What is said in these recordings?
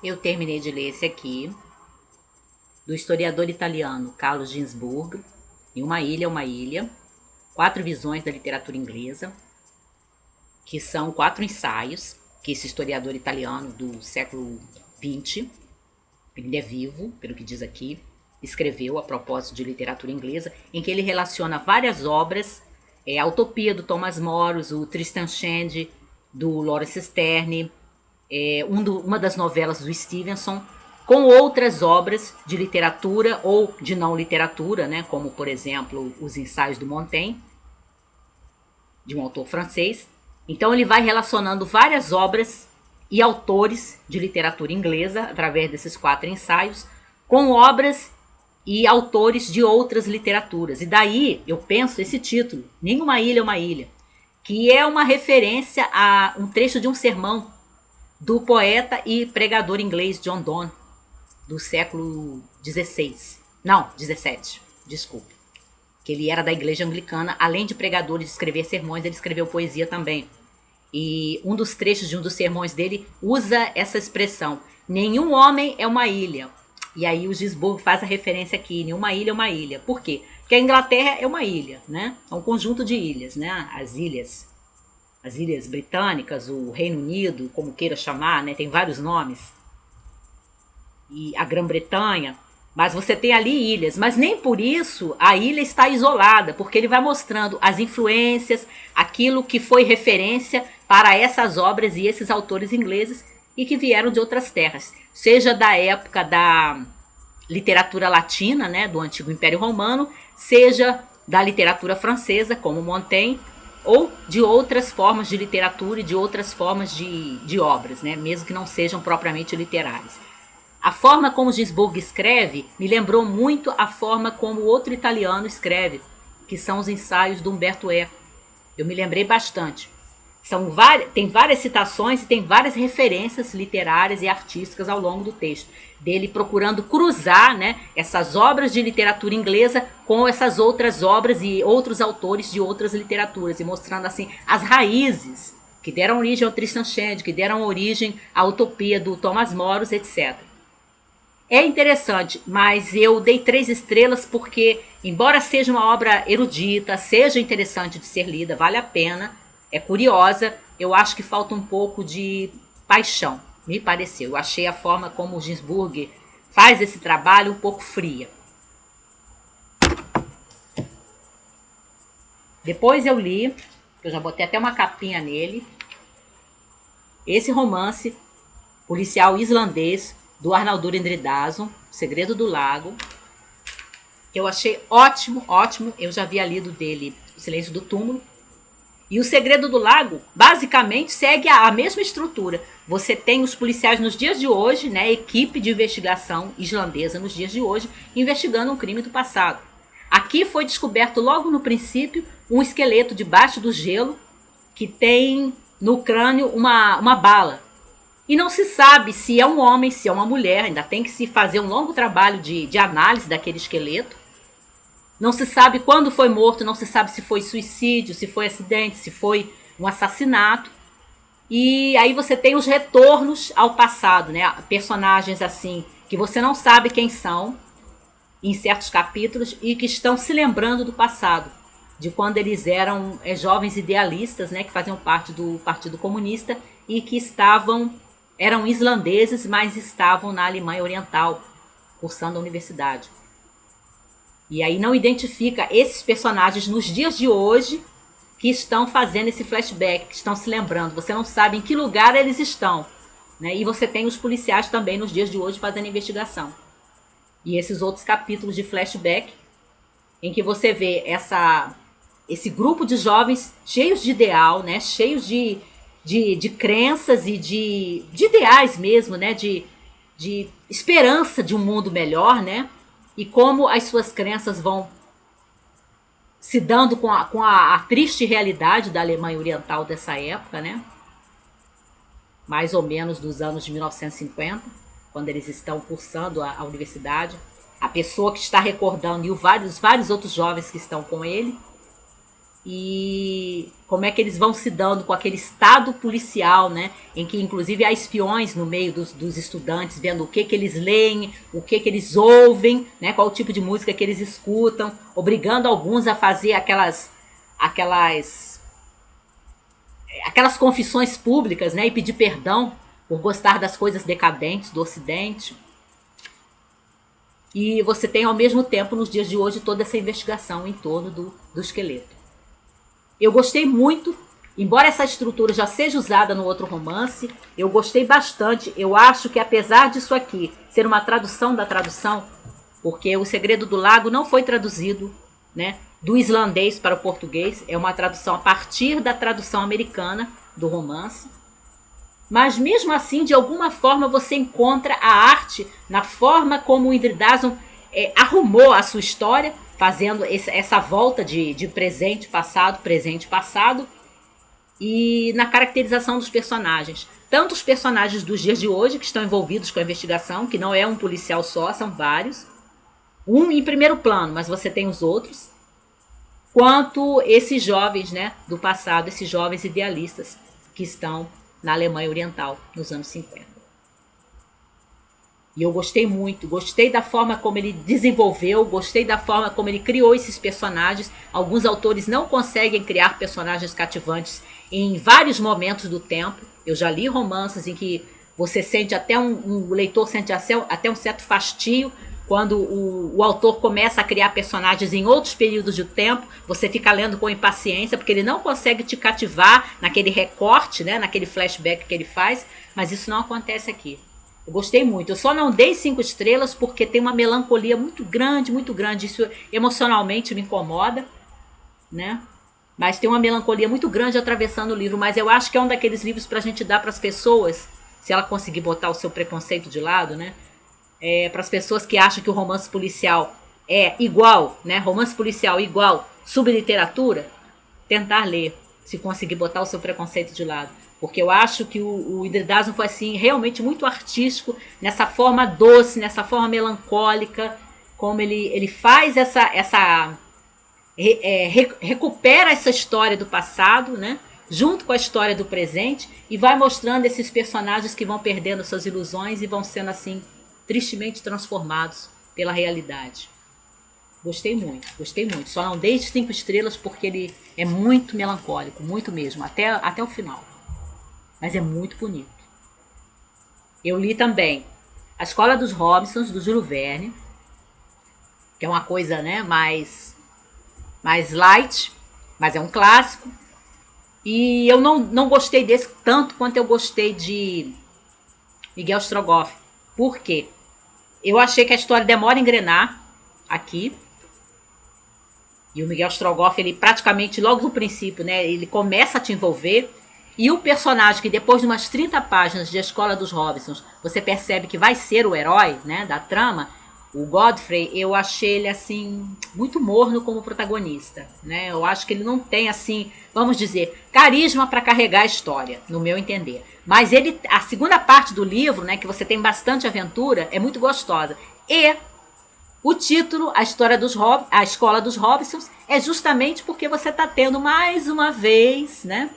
Eu terminei de ler esse aqui, do historiador italiano Carlo Ginzburg, Em uma Ilha, Quatro Visões da Literatura Inglesa, que são 4 ensaios que esse historiador italiano do século XX, ele ainda é vivo, pelo que diz aqui, escreveu a propósito de literatura inglesa, em que ele relaciona várias obras, a Utopia do Thomas More, o Tristan Shandy do Lawrence Sterne, uma das novelas do Stevenson, com outras obras de literatura ou de não literatura, né, como, por exemplo, os ensaios do Montaigne, de um autor francês. Então ele vai relacionando várias obras e autores de literatura inglesa, através desses 4 ensaios, com obras e autores de outras literaturas. E daí eu penso esse título, Nenhuma Ilha é uma Ilha, que é uma referência a um trecho de um sermão do poeta e pregador inglês John Donne, do século XVI. Não, 17, desculpe. Que ele era da igreja anglicana, além de pregador de escrever sermões, ele escreveu poesia também. E um dos trechos de um dos sermões dele usa essa expressão: nenhum homem é uma ilha. E aí o Gisborgo faz a referência aqui: nenhuma ilha é uma ilha. Por quê? Porque a Inglaterra é uma ilha, né? É um conjunto de ilhas, né? As ilhas britânicas, o Reino Unido, como queira chamar, né? Tem vários nomes. E a Grã-Bretanha. Mas você tem ali ilhas, mas nem por isso a ilha está isolada, porque ele vai mostrando as influências, aquilo que foi referência para essas obras e esses autores ingleses e que vieram de outras terras, seja da época da literatura latina, né, do antigo Império Romano, seja da literatura francesa, como Montaigne, ou de outras formas de literatura e de outras formas de obras, né, mesmo que não sejam propriamente literárias. A forma como Gisborgo escreve me lembrou muito a forma como outro italiano escreve, que são os ensaios do Umberto Eco. Eu me lembrei bastante. Tem várias citações e tem várias referências literárias e artísticas ao longo do texto, dele procurando cruzar, né, essas obras de literatura inglesa com essas outras obras e outros autores de outras literaturas, e mostrando assim as raízes que deram origem ao Tristan Shandy, que deram origem à Utopia do Thomas More, etc. É interessante, mas eu dei 3 estrelas porque, embora seja uma obra erudita, seja interessante de ser lida, vale a pena, é curiosa, eu acho que falta um pouco de paixão, me pareceu. Eu achei a forma como o Ginsburg faz esse trabalho um pouco fria. Depois eu li, eu já botei até uma capinha nele, esse romance policial islandês do Arnaldur Indridason, Segredo do Lago, que eu achei ótimo, ótimo. Eu já havia lido dele O Silêncio do Túmulo. E O Segredo do Lago, basicamente, segue a mesma estrutura. Você tem os policiais nos dias de hoje, né, a equipe de investigação islandesa nos dias de hoje, investigando um crime do passado. Aqui foi descoberto logo no princípio um esqueleto debaixo do gelo que tem no crânio uma bala. E não se sabe se é um homem, se é uma mulher, ainda tem que se fazer um longo trabalho de análise daquele esqueleto. Não se sabe quando foi morto, não se sabe se foi suicídio, se foi acidente, se foi um assassinato. E aí você tem os retornos ao passado, né? Personagens assim que você não sabe quem são em certos capítulos e que estão se lembrando do passado, de quando eles eram jovens idealistas, né, que faziam parte do Partido Comunista e que eram islandeses, mas estavam na Alemanha Oriental, cursando a universidade. E aí não identifica esses personagens nos dias de hoje que estão fazendo esse flashback, que estão se lembrando. Você não sabe em que lugar eles estão. Né? E você tem os policiais também nos dias de hoje fazendo investigação. E esses outros capítulos de flashback, em que você vê esse grupo de jovens cheios de ideal, né? Cheios de crenças e de ideais mesmo, né? De esperança de um mundo melhor, né? E como as suas crenças vão se dando com a triste realidade da Alemanha Oriental dessa época, né? Mais ou menos dos anos de 1950, quando eles estão cursando a universidade. A pessoa que está recordando e vários outros jovens que estão com ele. e como é que eles vão se dando com aquele estado policial, né, em que inclusive há espiões no meio dos estudantes, vendo o que eles leem, o que eles ouvem, né, qual o tipo de música que eles escutam, obrigando alguns a fazer aquelas confissões públicas, né, e pedir perdão por gostar das coisas decadentes do Ocidente. E você tem ao mesmo tempo, nos dias de hoje, toda essa investigação em torno do esqueleto. Eu gostei muito, embora essa estrutura já seja usada no outro romance, eu gostei bastante. Eu acho que apesar disso aqui ser uma tradução da tradução, porque O Segredo do Lago não foi traduzido, né, do islandês para o português, é uma tradução a partir da tradução americana do romance. Mas mesmo assim, de alguma forma, você encontra a arte na forma como o Indridason arrumou a sua história, fazendo essa volta de presente, passado, e na caracterização dos personagens. Tanto os personagens dos dias de hoje, que estão envolvidos com a investigação, que não é um policial só, são vários. Um em primeiro plano, mas você tem os outros. Quanto esses jovens, né, do passado, esses jovens idealistas que estão na Alemanha Oriental, nos anos 50. E eu gostei muito, gostei da forma como ele desenvolveu, gostei da forma como ele criou esses personagens. Alguns autores não conseguem criar personagens cativantes em vários momentos do tempo. Eu já li romances em que você sente até o leitor sente até um certo fastio quando o autor começa a criar personagens em outros períodos de tempo, você fica lendo com impaciência, porque ele não consegue te cativar naquele recorte, né, naquele flashback que ele faz, mas isso não acontece aqui. Eu gostei muito. Eu só não dei 5 estrelas porque tem uma melancolia muito grande, muito grande. Isso emocionalmente me incomoda, né? Mas tem uma melancolia muito grande atravessando o livro. Mas eu acho que é um daqueles livros para a gente dar para as pessoas, se ela conseguir botar o seu preconceito de lado, né? Para as pessoas que acham que o romance policial é igual, né? Romance policial igual subliteratura, tentar ler, se conseguir botar o seu preconceito de lado. Porque eu acho que o Indridason foi assim, realmente muito artístico, nessa forma doce, nessa forma melancólica, como ele faz recupera essa história do passado, né? Junto com a história do presente, e vai mostrando esses personagens que vão perdendo suas ilusões e vão sendo assim tristemente transformados pela realidade. Gostei muito, gostei muito. Só não dei 5 estrelas porque ele é muito melancólico, muito mesmo, até o final. Mas é muito bonito. Eu li também A Escola dos Robsons, do Júlio Verne, que é uma coisa, né, mais light, mas é um clássico. E eu não gostei desse tanto quanto eu gostei de Miguel Strogoff. Por quê? Eu achei que a história demora a engrenar aqui. E o Miguel Strogoff, ele praticamente logo no princípio, né, ele começa a te envolver. E o personagem que depois de umas 30 páginas de A Escola dos Robsons, você percebe que vai ser o herói, né, da trama, o Godfrey, eu achei ele assim muito morno como protagonista, né? Eu acho que ele não tem assim, vamos dizer, carisma para carregar a história, no meu entender. Mas ele, a segunda parte do livro, né, que você tem bastante aventura, é muito gostosa. E o título, A Escola dos Robsons, é justamente porque você está tendo mais uma vez, né,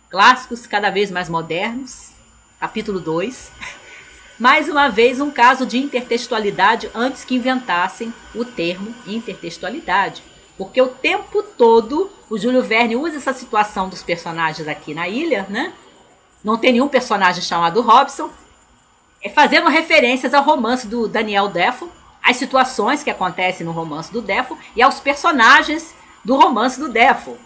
clássicos cada vez mais modernos, capítulo 2. Mais uma vez, um caso de intertextualidade antes que inventassem o termo intertextualidade. Porque o tempo todo o Júlio Verne usa essa situação dos personagens aqui na ilha, né? Não tem nenhum personagem chamado Robson, fazendo referências ao romance do Daniel Defoe, às situações que acontecem no romance do Defoe e aos personagens do romance do Defoe.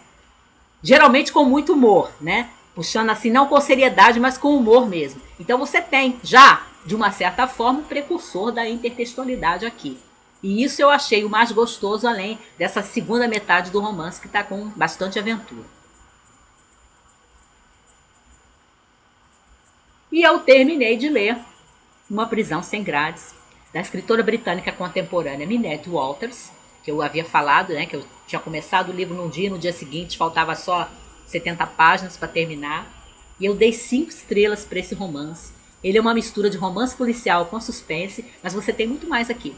Geralmente com muito humor, né? Puxando assim, não com seriedade, mas com humor mesmo. Então você tem já, de uma certa forma, o precursor da intertextualidade aqui. E isso eu achei o mais gostoso, além dessa segunda metade do romance, que está com bastante aventura. E eu terminei de ler Uma Prisão Sem Grades, da escritora britânica contemporânea Minette Walters, que eu havia falado, né, que eu tinha começado o livro num dia, no dia seguinte faltava só 70 páginas para terminar. E eu dei 5 estrelas para esse romance. Ele é uma mistura de romance policial com suspense, mas você tem muito mais aqui.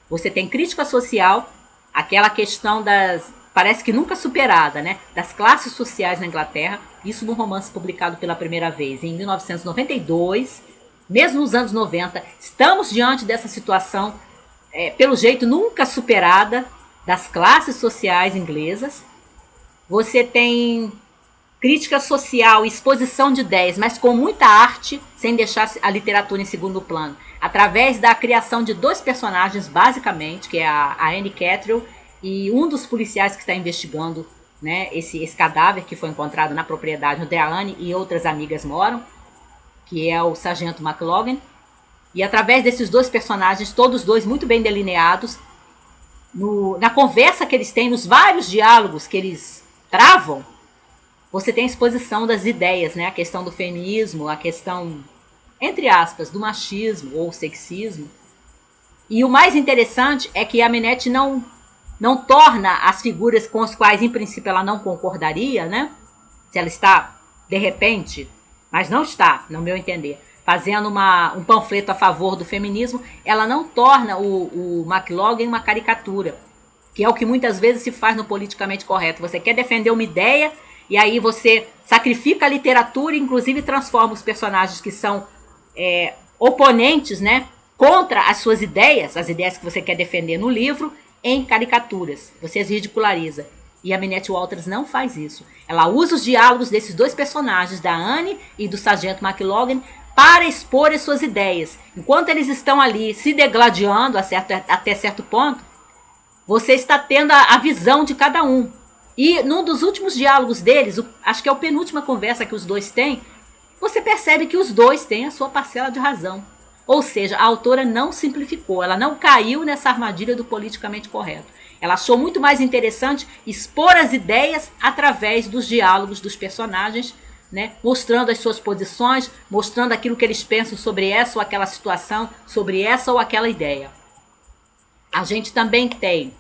Você tem crítica social, aquela questão das parece que nunca superada, né, das classes sociais na Inglaterra, isso num romance publicado pela primeira vez em 1992, mesmo nos anos 90, estamos diante dessa situação, pelo jeito nunca superada, das classes sociais inglesas. Você tem crítica social, exposição de ideias, mas com muita arte, sem deixar a literatura em segundo plano, através da criação de dois personagens, basicamente, que é a Anne Cattrall e um dos policiais que está investigando, né, esse cadáver que foi encontrado na propriedade onde a Anne e outras amigas moram, que é o Sargento McLoughlin. E através desses dois personagens, todos dois muito bem delineados, na conversa que eles têm, nos vários diálogos que eles travam, você tem a exposição das ideias, né? A questão do feminismo, a questão, entre aspas, do machismo ou sexismo. E o mais interessante é que a Minette não torna as figuras com as quais, em princípio, ela não concordaria, né? Se ela está, de repente, mas não está, no meu entender, fazendo um panfleto a favor do feminismo, ela não torna o McLoughlin uma caricatura, que é o que muitas vezes se faz no politicamente correto. Você quer defender uma ideia e aí você sacrifica a literatura e inclusive transforma os personagens que são oponentes, né, contra as suas ideias, as ideias que você quer defender no livro, em caricaturas. Você as ridiculariza. E a Minette Walters não faz isso. Ela usa os diálogos desses dois personagens, da Anne e do Sargento McLoughlin, para expor as suas ideias. Enquanto eles estão ali se degladiando até certo ponto, você está tendo a visão de cada um. E num dos últimos diálogos deles, acho que é a penúltima conversa que os dois têm, você percebe que os dois têm a sua parcela de razão. Ou seja, a autora não simplificou, ela não caiu nessa armadilha do politicamente correto. Ela achou muito mais interessante expor as ideias através dos diálogos dos personagens, né? Mostrando as suas posições, mostrando aquilo que eles pensam sobre essa ou aquela situação, sobre essa ou aquela ideia. A gente também tem,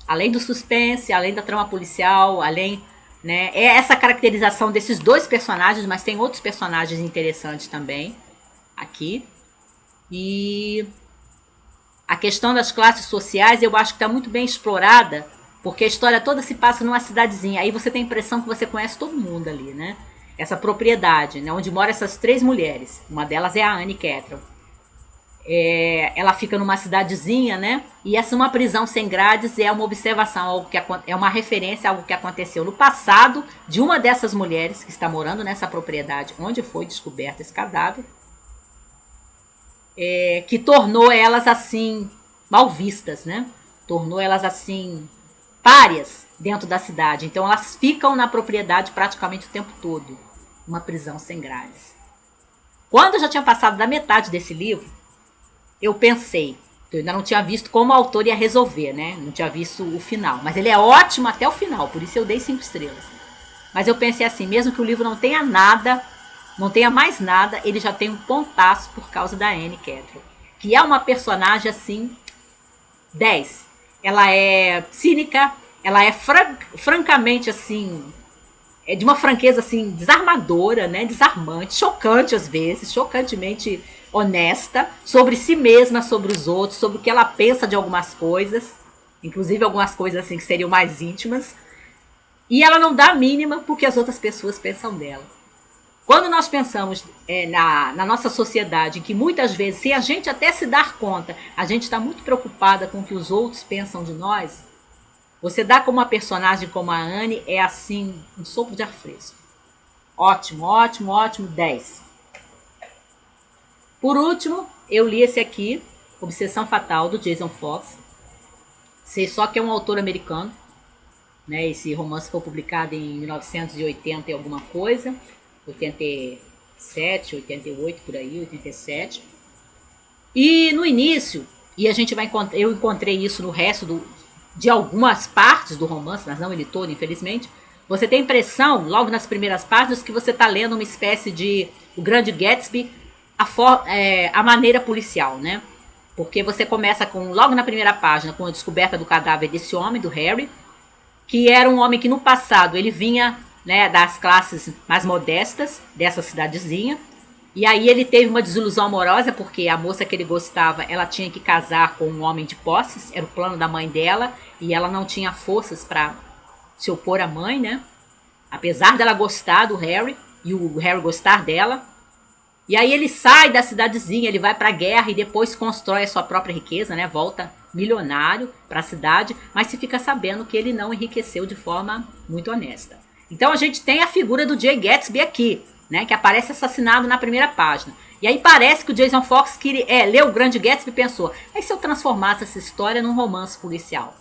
além do suspense, além da trama policial, além, né, é essa caracterização desses dois personagens, mas tem outros personagens interessantes também aqui. E a questão das classes sociais eu acho que está muito bem explorada, porque a história toda se passa numa cidadezinha. Aí você tem a impressão que você conhece todo mundo ali, né? Essa propriedade, né, onde moram essas três mulheres. Uma delas é a Anne Cattrall. Ela fica numa cidadezinha, né? E essa uma prisão sem grades é uma observação, algo que é uma referência a algo que aconteceu no passado de uma dessas mulheres que está morando nessa propriedade onde foi descoberto esse cadáver, que tornou elas assim mal vistas, né? Tornou elas assim párias dentro da cidade. Então elas ficam na propriedade praticamente o tempo todo, uma prisão sem grades. Quando eu já tinha passado da metade desse livro, eu pensei, eu ainda não tinha visto como o autor ia resolver, né? Não tinha visto o final. Mas ele é ótimo até o final, por isso eu dei 5 estrelas. Mas eu pensei assim, mesmo que o livro não tenha nada, não tenha mais nada, ele já tem um pontaço por causa da Anne Cattrall, que é uma personagem assim, 10. Ela é cínica, ela é francamente assim, de uma franqueza assim, desarmadora, né? Desarmante, chocante às vezes, chocantemente honesta sobre si mesma, sobre os outros, sobre o que ela pensa de algumas coisas, inclusive algumas coisas assim que seriam mais íntimas, e ela não dá a mínima porque as outras pessoas pensam dela. Quando nós pensamos na nossa sociedade, em que muitas vezes, sem a gente até se dar conta, a gente está muito preocupada com o que os outros pensam de nós, você dá como uma personagem como a Anne é assim, um sopro de ar fresco. Ótimo, ótimo, ótimo, 10. Por último, eu li esse aqui, Obsessão Fatal, do Jason Fox. Sei só que é um autor americano, né? Esse romance foi publicado em 1980 e alguma coisa, 87, 88 por aí, 87. E no início, eu encontrei isso no resto de algumas partes do romance, mas não ele todo, infelizmente. Você tem a impressão, logo nas primeiras páginas, que você está lendo uma espécie de O Grande Gatsby, a maneira policial, né? Porque você começa logo na primeira página, com a descoberta do cadáver desse homem, do Harry, que era um homem que no passado ele vinha, né, das classes mais modestas dessa cidadezinha, e aí ele teve uma desilusão amorosa, porque a moça que ele gostava, ela tinha que casar com um homem de posses, era o plano da mãe dela, e ela não tinha forças para se opor à mãe, né? Apesar dela gostar do Harry e o Harry gostar dela. E aí ele sai da cidadezinha, ele vai para a guerra e depois constrói a sua própria riqueza, né? Volta milionário para a cidade, mas se fica sabendo que ele não enriqueceu de forma muito honesta. Então a gente tem a figura do Jay Gatsby aqui, né? Que aparece assassinado na primeira página. E aí parece que o Jason Fox leu o Grande Gatsby e pensou: e se eu transformasse essa história num romance policial?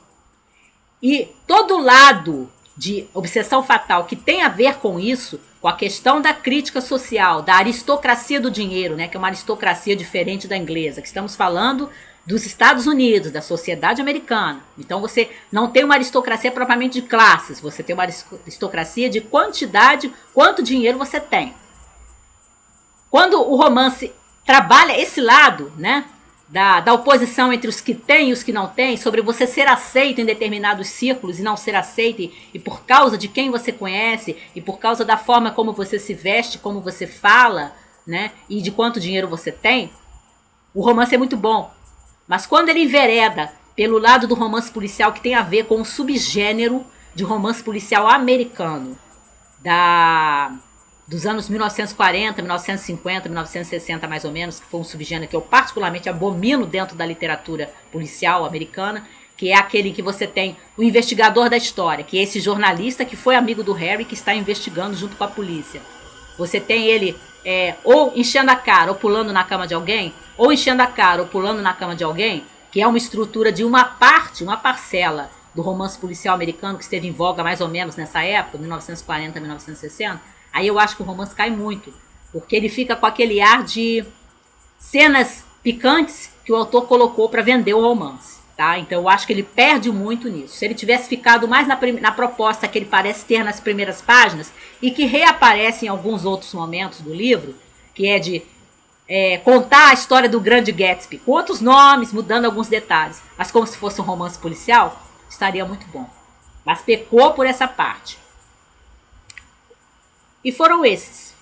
E todo lado de Obsessão Fatal que tem a ver com isso, com a questão da crítica social, da aristocracia do dinheiro, né, que é uma aristocracia diferente da inglesa, que estamos falando dos Estados Unidos, da sociedade americana. Então você não tem uma aristocracia propriamente de classes, você tem uma aristocracia de quantidade, quanto dinheiro você tem. Quando o romance trabalha esse lado, né, da oposição entre os que têm e os que não têm, sobre você ser aceito em determinados círculos e não ser aceito, e por causa de quem você conhece, e por causa da forma como você se veste, como você fala, né, e de quanto dinheiro você tem, o romance é muito bom. Mas quando ele envereda pelo lado do romance policial, que tem a ver com o subgênero de romance policial americano, dos anos 1940, 1950, 1960 mais ou menos, que foi um subgênero que eu particularmente abomino dentro da literatura policial americana, que é aquele em que você tem o investigador da história, que é esse jornalista que foi amigo do Harry, que está investigando junto com a polícia. Você tem ele ou enchendo a cara ou pulando na cama de alguém, ou enchendo a cara ou pulando na cama de alguém, que é uma estrutura de uma parcela do romance policial americano que esteve em voga mais ou menos nessa época, 1940, 1960. Aí eu acho que o romance cai muito, porque ele fica com aquele ar de cenas picantes que o autor colocou para vender o romance. Tá? Então eu acho que ele perde muito nisso. Se ele tivesse ficado mais na proposta que ele parece ter nas primeiras páginas e que reaparece em alguns outros momentos do livro, que é de contar a história do Grande Gatsby, com outros nomes, mudando alguns detalhes, mas como se fosse um romance policial, estaria muito bom. Mas pecou por essa parte. E foram esses